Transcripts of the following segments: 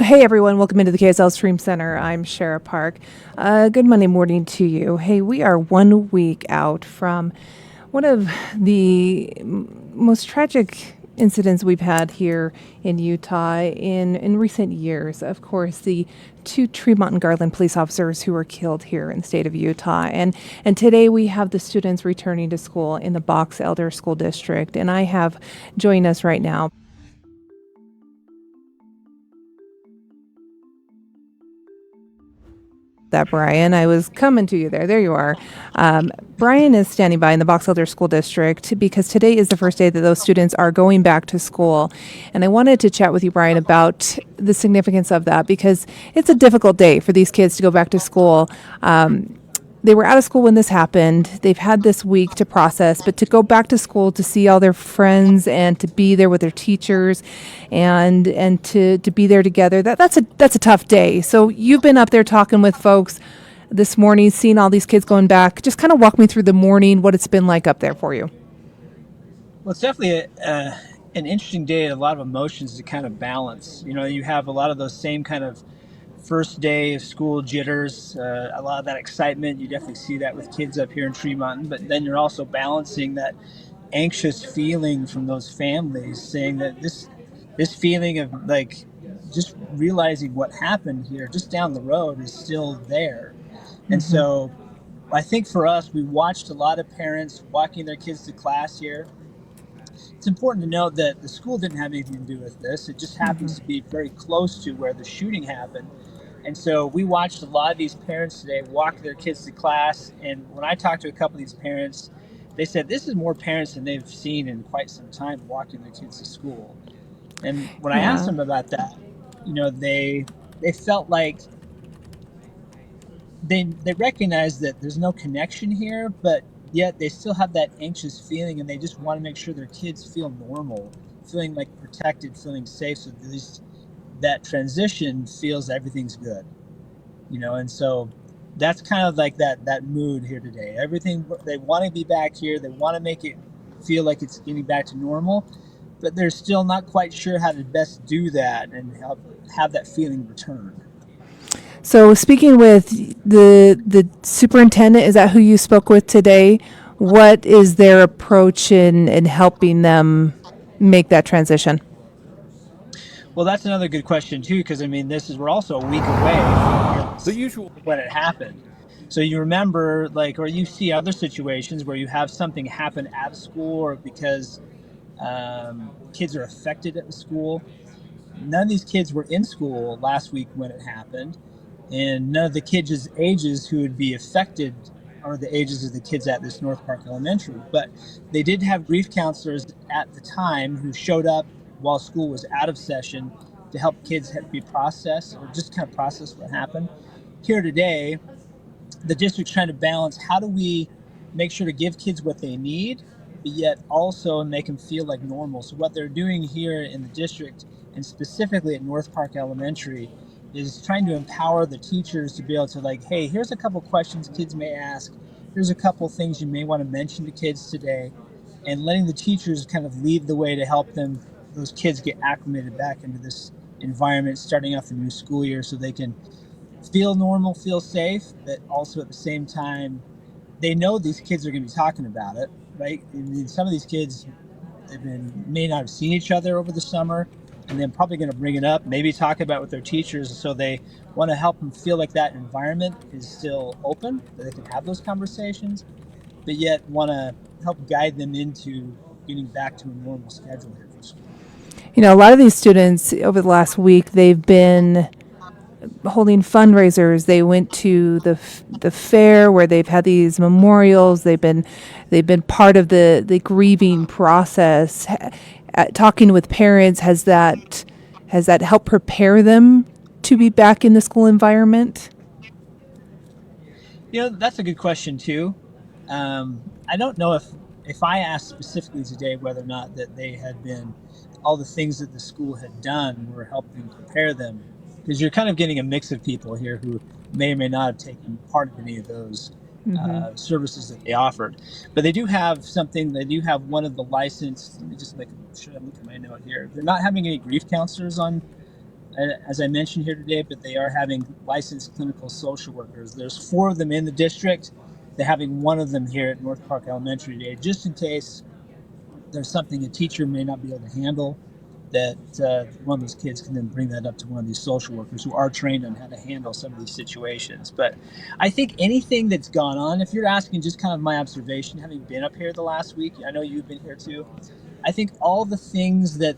Hey everyone, welcome into the KSL Stream Center. I'm Shara Park. Good Monday morning to you. Hey, we are 1 week out from one of the most tragic incidents we've had here in Utah in recent years. Of course, the two Tremonton Garland police officers who were killed here in the state of Utah. And today we have the students returning to school in the Box Elder School District. And I have joining us right now that, Brian. I was coming to you there. There you are. Brian is standing by in the Box Elder School District because today is the first day that those students are going back to school. And I wanted to chat with you, Brian, about the significance of that because it's a difficult day for these kids to go back to school. They were out of school when this happened. They've had this week to process, but to go back to school to see all their friends and to be there with their teachers and to be there together, that's a tough day. So you've been up there talking with folks this morning, seeing all these kids going back. Just kind of walk me through the morning, what it's been like up there for you. Well, it's definitely an interesting day and a lot of emotions to kind of balance. You know, you have a lot of those same kind of first day of school jitters, a lot of that excitement. You definitely see that with kids up here in Tremonton, but then you're also balancing that anxious feeling from those families saying that this feeling of like just realizing what happened here just down the road is still there. And so I think for us, we watched a lot of parents walking their kids to class here. It's important to note that the school didn't have anything to do with this. It just happens to be very close to where the shooting happened. And so we watched a lot of these parents today walk their kids to class. And when I talked to a couple of these parents, they said this is more parents than they've seen in quite some time walking their kids to school. And when I asked them about that, you know, they felt like they recognize that there's no connection here, but yet they still have that anxious feeling and they just want to make sure their kids feel normal, feeling like protected, feeling safe, so at least that transition feels everything's good, you know. And so that's kind of like that mood here today. Everything, they want to be back here, they want to make it feel like it's getting back to normal, but they're still not quite sure how to best do that and have that feeling return. So speaking with the superintendent, is that who you spoke with today? What is their approach in helping them make that transition? Well, that's another good question too, because I mean, we're also a week away from The usual. when it happened. So you remember, like, or you see other situations where you have something happen at a school, or because kids are affected at the school. None of these kids were in school last week when it happened, and none of the kids' ages who would be affected are the ages of the kids at this North Park Elementary. But they did have grief counselors at the time who showed up while school was out of session to help kids be processed or just kind of process what happened. Here today, the district's trying to balance how do we make sure to give kids what they need, but yet also make them feel like normal. So what they're doing here in the district, and specifically at North Park Elementary, is trying to empower the teachers to be able to, like, hey, here's a couple questions kids may ask. Here's a couple things you may want to mention to kids today, and letting the teachers kind of lead the way to help those kids get acclimated back into this environment starting off the new school year so they can feel normal, feel safe, but also at the same time, they know these kids are going to be talking about it, right? I mean, some of these kids may not have seen each other over the summer, and they're probably going to bring it up, maybe talk about it with their teachers. So they want to help them feel like that environment is still open, that they can have those conversations, but yet want to help guide them into getting back to a normal schedule here for school. You know, a lot of these students over the last week, they've been holding fundraisers. They went to the fair where they've had these memorials. They've been part of the grieving process. Talking with parents, has that helped prepare them to be back in the school environment? You know, that's a good question too. I don't know if I asked specifically today whether or not that they had been, all the things that the school had done were helping prepare them, because you're kind of getting a mix of people here who may or may not have taken part in any of those services that they offered. But they do have something. They do have one of the licensed. Let me just make sure I'm looking at my note here. They're not having any grief counselors on as I mentioned here today, but they are having licensed clinical social workers. There's 4 of them in the district. They're having 1 of them here at North Park Elementary today, just in case there's something a teacher may not be able to handle, that one of those kids can then bring that up to one of these social workers who are trained on how to handle some of these situations. But I think anything that's gone on, if you're asking just kind of my observation, having been up here the last week, I know you've been here too, I think all the things that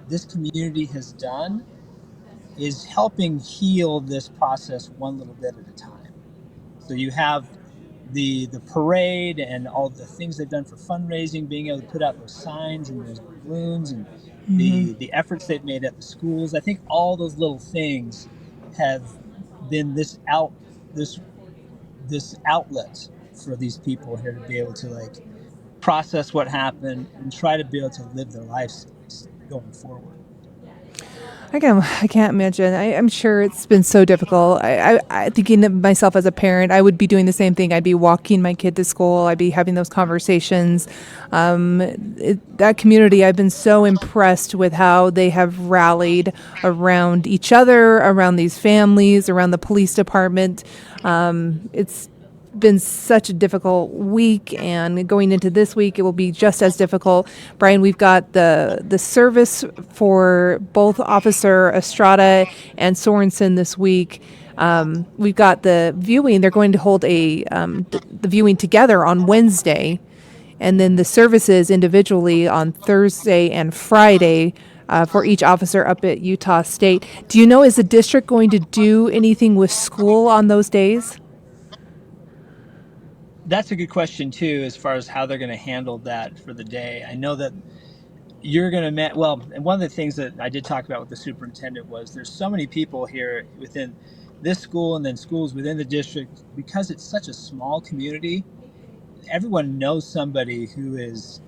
this community has done is helping heal this process one little bit at a time. So you have the parade and all the things they've done for fundraising, being able to put out those signs and those balloons, and the efforts they've made at the schools. I think all those little things have been this outlet for these people here to be able to like process what happened and try to be able to live their lives going forward. I can't imagine. I'm sure it's been so difficult. I thinking of myself as a parent, I would be doing the same thing. I'd be walking my kid to school. I'd be having those conversations. That community, I've been so impressed with how they have rallied around each other, around these families, around the police department. It's been such a difficult week, and going into this week it will be just as difficult. Brian, we've got the service for both Officer Estrada and Sorensen this week. We've got the viewing. They're going to hold the viewing together on Wednesday, and then the services individually on Thursday and Friday for each officer up at Utah State. Do you know, is the district going to do anything with school on those days? That's a good question too, as far as how they're going to handle that for the day. I know that you're going to and one of the things that I did talk about with the superintendent was there's so many people here within this school and then schools within the district, because it's such a small community. Everyone knows somebody who is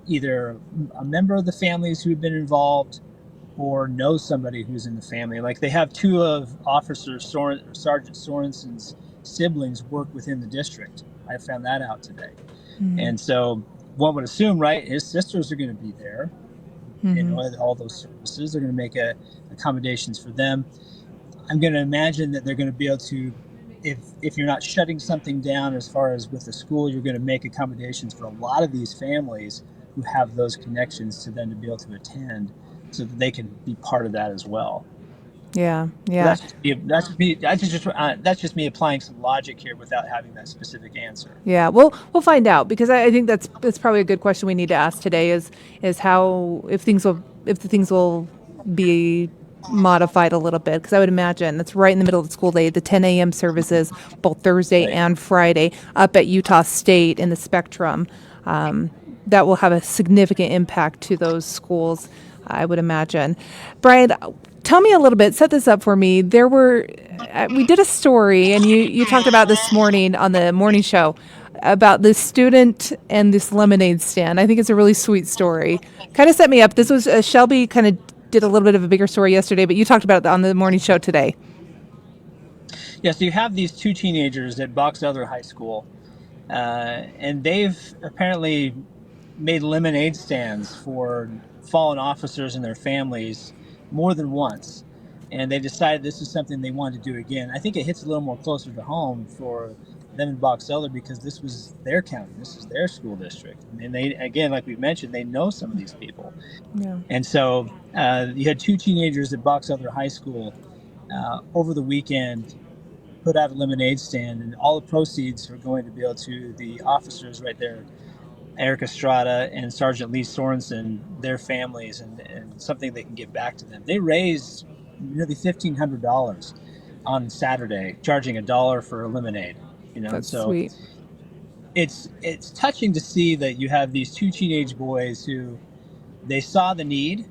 either a member of the families who've been involved or knows somebody who's in the family. Like they have 2 of Sergeant Sorensen's siblings work within the district. I found that out today. And so one would assume, right, his sisters are going to be there, at all those services. They're going to make accommodations for them. I'm going to imagine that they're going to be able to, if you're not shutting something down as far as with the school, you're going to make accommodations for a lot of these families who have those connections to them to be able to attend, so that they can be part of that as well. Yeah. That's just me applying some logic here without having that specific answer. Yeah, we'll find out, because I think that's probably a good question we need to ask today is how if the things will be modified a little bit, because I would imagine it's right in the middle of the school day, the 10 a.m. services both Thursday and Friday up at Utah State in the Spectrum. That will have a significant impact to those schools, I would imagine. Brian, tell me a little bit, set this up for me. We did a story, and you talked about this morning on the morning show about this student and this lemonade stand. I think it's a really sweet story. Kind of set me up. This was Shelby kind of did a little bit of a bigger story yesterday, but you talked about it on the morning show today. Yeah, so you have these 2 teenagers at Box Elder High School, and they've apparently made lemonade stands for fallen officers and their families more than once, and they decided this is something they wanted to do again. I think it hits a little more closer to home for them in Box Elder, because this was their county, this is their school district, and they, again, like we mentioned, they know some of these people. Yeah. And so you had 2 teenagers at Box Elder High School over the weekend put out a lemonade stand, and all the proceeds are going to be able to the officers right there, Eric Estrada and Sergeant Lee Sorensen, their families, and something they can give back to them. They raised nearly $1,500 on Saturday, charging $1 for a lemonade. That's so sweet. It's touching to see that you have these 2 teenage boys who they saw the need.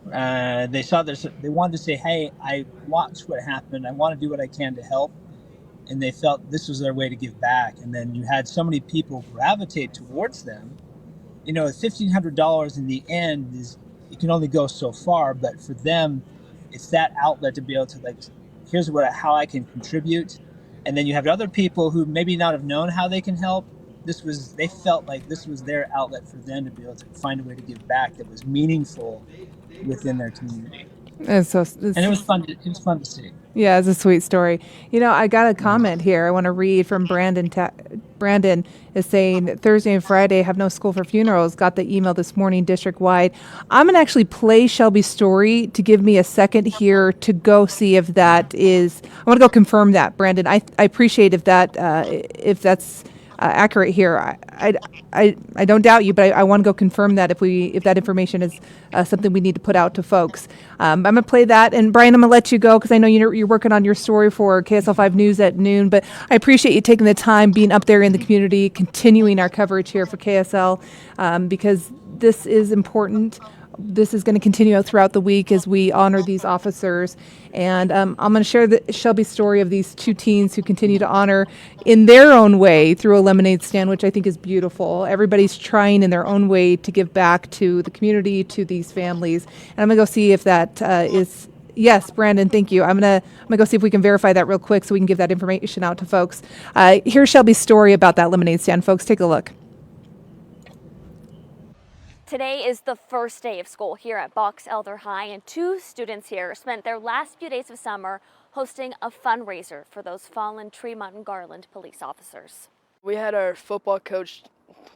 They wanted to say, hey, I watched what happened. I want to do what I can to help. And they felt this was their way to give back. And then you had so many people gravitate towards them. $1,500 in the end it can only go so far, but for them, it's that outlet to be able to here's how I can contribute. And then you have other people who maybe not have known how they can help. They felt like this was their outlet for them to be able to find a way to give back that was meaningful within their community. And so And it was fun. It was fun to see. yeah, it's a sweet story. I got a comment here I want to read from Brandon. Brandon is saying Thursday and Friday have no school for funerals. Got the email this morning district wide. I'm going to actually play Shelby's story to give me a second here to go see if that is. I want to go confirm that, Brandon. I appreciate if that's accurate here. I don't doubt you, but I want to go confirm that if that information is something we need to put out to folks. I'm going to play that, and Brian, I'm going to let you go because I know you're working on your story for KSL 5 News at noon, but I appreciate you taking the time, being up there in the community, continuing our coverage here for KSL because this is important. This is going to continue throughout the week as we honor these officers. And I'm going to share Shelby's story of these two teens who continue to honor in their own way through a lemonade stand, which I think is beautiful. Everybody's trying in their own way to give back to the community, to these families. And I'm going to go see if that is... Yes, Brandon, thank you. I'm gonna go see if we can verify that real quick so we can give that information out to folks. Here's Shelby's story about that lemonade stand. Folks, take a look. Today is the first day of school here at Box Elder High, and two students here spent their last few days of summer hosting a fundraiser for those fallen Tremonton Garland police officers. We had our football coach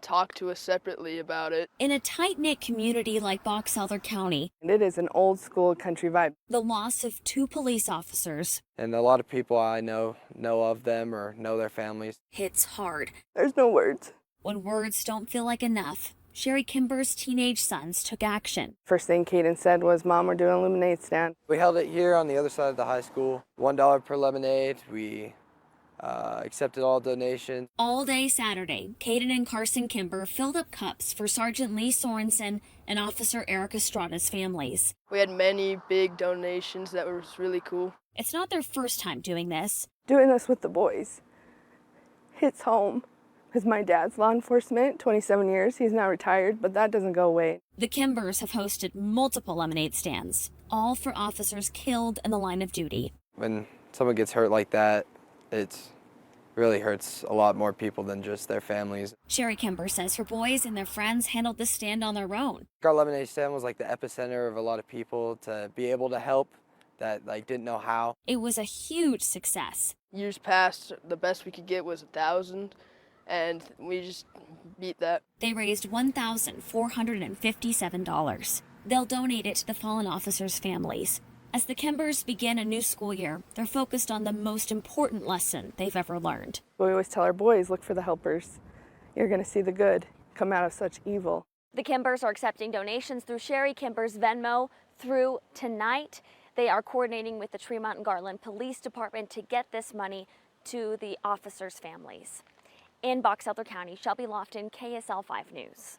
talk to us separately about it. In a tight-knit community like Box Elder County, And it is an old school country vibe. the loss of two police officers And a lot of people I know of them or know their families. hits hard. There's no words. When words don't feel like enough, Sherry Kimber's teenage sons took action. First thing Kaden said was, "Mom, we're doing a lemonade stand." We held it here on the other side of the high school. $1 per lemonade. We accepted all donations. All day Saturday, Caden and Carson Kimber filled up cups for Sergeant Lee Sorensen and Officer Eric Estrada's families. We had many big donations that was really cool. It's not their first time doing this. Doing this with the boys hits home. Because my dad's law enforcement, 27 years, he's now retired, but that doesn't go away. The Kimbers have hosted multiple lemonade stands, all for officers killed in the line of duty. When someone gets hurt like that, it really hurts a lot more people than just their families. Sherry Kimber says her boys and their friends handled the stand on their own. Our lemonade stand was like the epicenter of a lot of people to be able to help that didn't know how. It was a huge success. Years past, the best we could get was 1,000, and we just beat that. They raised $1,457. They'll donate it to the fallen officers' families. As the Kimbers begin a new school year, they're focused on the most important lesson they've ever learned. We always tell our boys, look for the helpers. You're going to see the good come out of such evil. The Kimbers are accepting donations through Sherry Kimber's Venmo through tonight. They are coordinating with the Tremonton Garland Police Department to get this money to the officers' families. In Box Elder County, Shelby Lofton, KSL 5 News.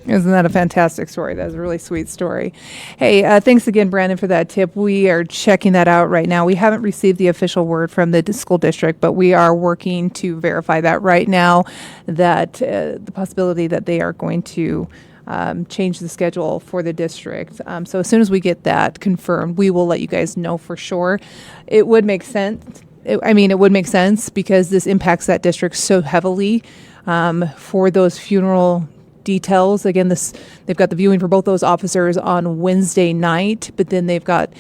Isn't that a fantastic story? That's a really sweet story. Hey, thanks again, Brandon, for that tip. We are checking that out right now. We haven't received the official word from the school district, but we are working to verify that right now, that the possibility that they are going to change the schedule for the district. So as soon as we get that confirmed, we will let you guys know for sure. It would make sense. It would make sense because this impacts that district so heavily for those funeral details. Again, they've got the viewing for both those officers on Wednesday night, but then they've got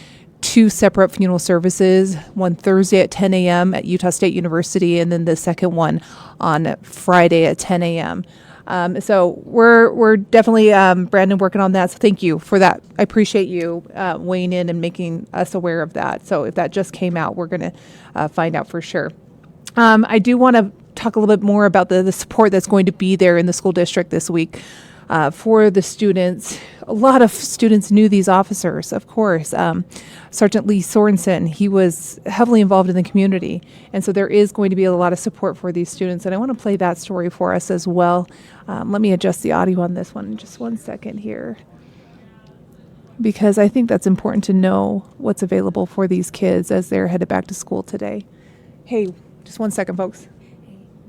two separate funeral services, one Thursday at 10 a.m. at Utah State University, and then the second one on Friday at 10 a.m. So we're definitely, Brandon, working on that. So thank you for that. I appreciate you weighing in and making us aware of that. So if that just came out, we're going to find out for sure. I do want to talk a little bit more about the support that's going to be there in the school district this week for the students. A lot of students knew these officers, of course. Sergeant Lee Sorensen, he was heavily involved in the community. And so there is going to be a lot of support for these students. And I want to play that story for us as well. Let me adjust the audio on this one in just 1 second here, because I think that's important to know what's available for these kids as they're headed back to school today. Hey, just 1 second, folks.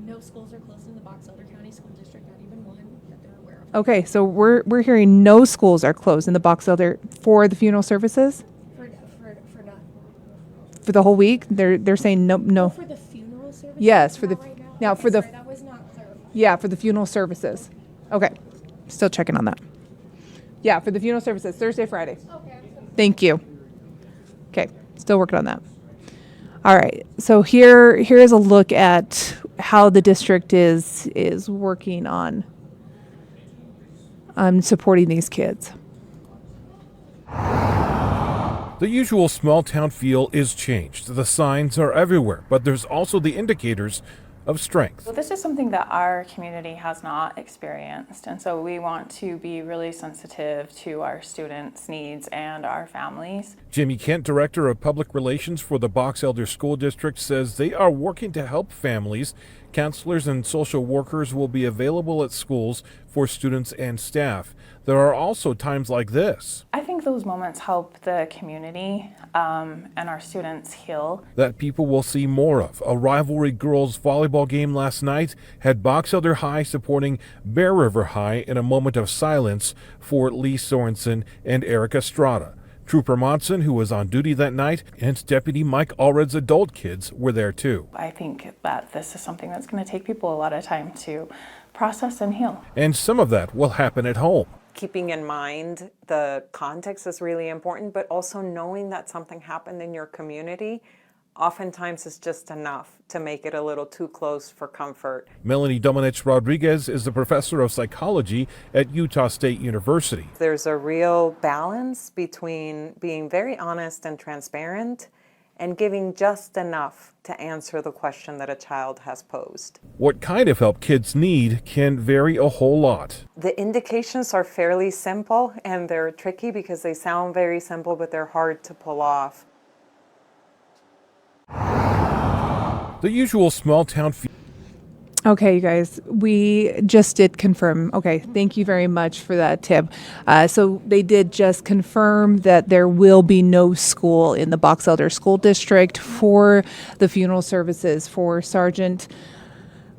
No schools are closed in the Box Elder County School District, not even one that they're aware of. Okay, so we're hearing no schools are closed in the Box Elder for the funeral services For not. for the whole week. They're saying no. For the funeral service? Yes, for the Not right now Okay, for the sorry, that was not clarified. yeah for the funeral services. Okay, still checking on that. Yeah, for the funeral services Thursday, Friday. Okay. Thank you. Okay, still working on that. All right, so here is a look at how the district is working on supporting these kids. The usual small town feel is changed. The signs are everywhere, but there's also the indicators of strength. Well, this is something that our community has not experienced, and so we want to be really sensitive to our students' needs and our families. Jimmy Kent, Director of Public Relations for the Box Elder School District, says they are working to help families. Counselors and social workers will be available at schools for students and staff. There are also times like this. I think those moments help the community and our students heal. That people will see more of. A rivalry girls volleyball game last night had Box Elder High supporting Bear River High in a moment of silence for Lee Sorensen and Eric Estrada. Trooper Monson, who was on duty that night, and Deputy Mike Allred's adult kids were there too. I think that this is something that's going to take people a lot of time to process and heal. And some of that will happen at home. Keeping in mind the context is really important, but also knowing that something happened in your community oftentimes is just enough to make it a little too close for comfort. Melanie Domenech Rodriguez is a professor of psychology at Utah State University. There's a real balance between being very honest and transparent and giving just enough to answer the question that a child has posed. What kind of help kids need can vary a whole lot. The indications are fairly simple, and they're tricky because they sound very simple, but they're hard to pull off. The usual small town feel. Okay, you guys, we just did confirm. Okay, thank you very much for that tip. So they did just confirm that there will be no school in the Box Elder School District for the funeral services for Sergeant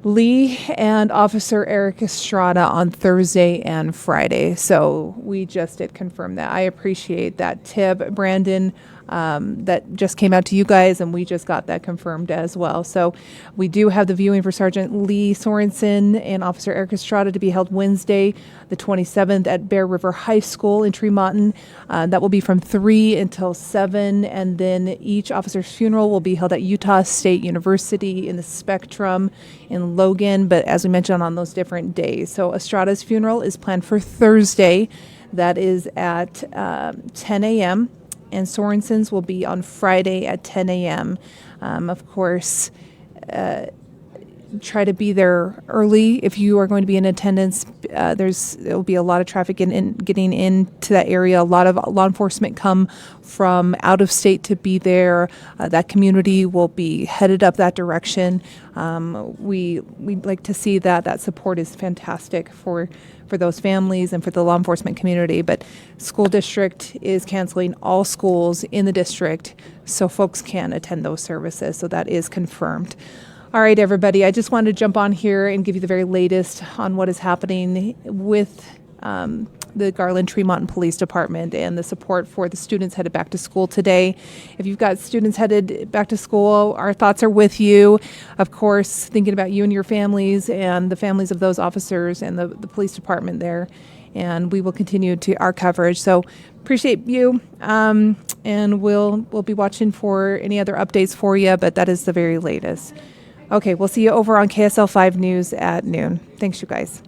Lee and Officer Eric Estrada on Thursday and Friday. So we just did confirm that. I appreciate that tip, Brandon. That just came out to you guys, and we just got that confirmed as well. So we do have the viewing for Sergeant Lee Sorensen and Officer Eric Estrada to be held Wednesday, the 27th at Bear River High School in Tremonton. That will be from 3 until 7, and then each officer's funeral will be held at Utah State University in the Spectrum in Logan, but as we mentioned, on those different days. So Estrada's funeral is planned for Thursday. That is at 10 a.m., and Sorensen's will be on Friday at 10 a.m. Of course, try to be there early if you are going to be in attendance. There will be a lot of traffic getting into that area. A lot of law enforcement come from out of state to be there. That community will be headed up that direction. We'd like to see that support is fantastic for those families and for the law enforcement community. But school district is canceling all schools in the district so folks can attend those services. So that is confirmed. All right, everybody, I just wanted to jump on here and give you the very latest on what is happening with the Garland Tremonton Police Department and the support for the students headed back to school today. If you've got students headed back to school, our thoughts are with you. Of course, thinking about you and your families and the families of those officers and the police department there. And we will continue to our coverage. So appreciate you. And we'll be watching for any other updates for you, but that is the very latest. Okay, we'll see you over on KSL 5 News at noon. Thanks, you guys.